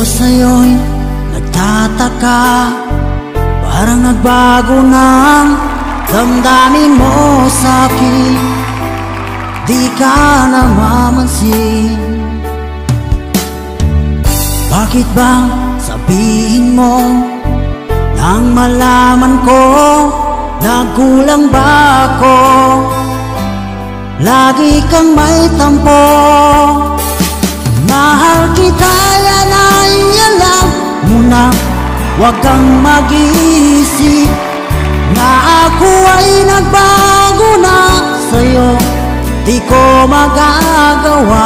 sa'yo'y nagtataka, parang nagbago ng damdamin mo sa'kin, di ka namamansin. Bakit bang sabihin mo nang malaman ko nagkulang ba ako? Lagi kang may tampo. Mahal kita, yan ay alam mo na. Huwag kang mag-iisip na ako ay nagbago na sa'yo. Di ko magagawa.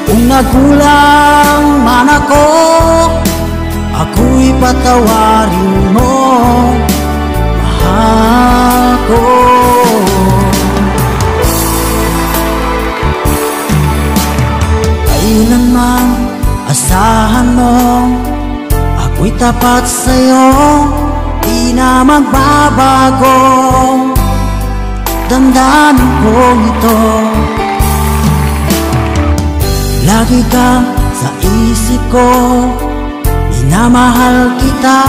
Kung nagkulang man ako, ako'y patawarin mo, mahal ko. Kailanman asahan mo, ako'y tapat sa'yo, di na magbabago. Damdamin kong ito, lagi ka sa isip ko. Minamahal kita,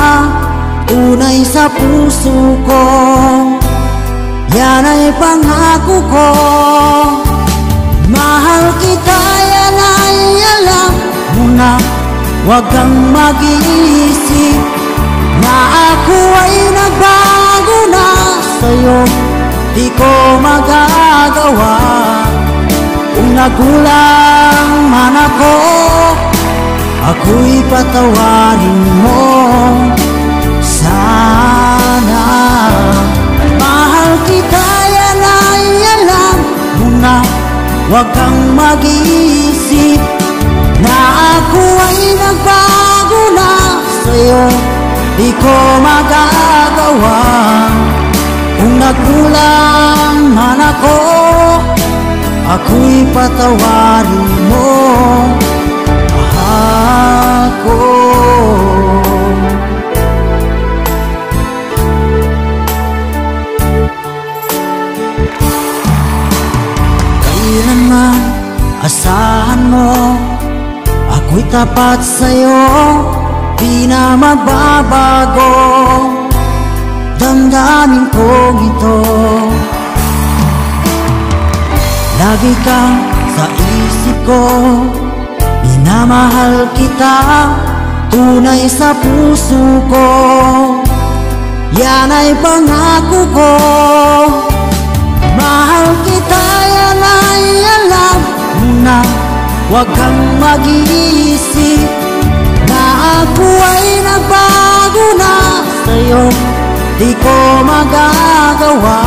tunay sa puso ko. Yan ay pangako ko. Mahal kita, yan ay alam mo na. Huwag kang mag-iisip na ako ay nagbago na sa'yo. Di ko magagawa. Kung nagkulang man ako, ako'y patawarin mo sana. Mahal kita, yan ay alam mo na. Huwag kang mag-iisip na ako ay nagbago na sa'yo. Di ko magagawa. Kung nagkulang man ako, ako'y patawarin mo, mahal ko. Kailanman asahan mo, ako'y tapat sa'yo, di na magbabago. Damdamin kong ito, lagi kang sa isip ko. Minamahal kita, tunay sa puso ko. Yan ay pangako ko. Mahal kita, yan ay alam mo na. Huwag kang mag-iisip na ako ay nagbago na sa'yo. Di ko magagawa.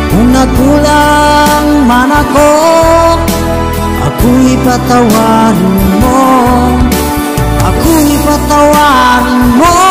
Kung nagkulang man ako, ako'y patawarin mo, ako'y patawarin mo.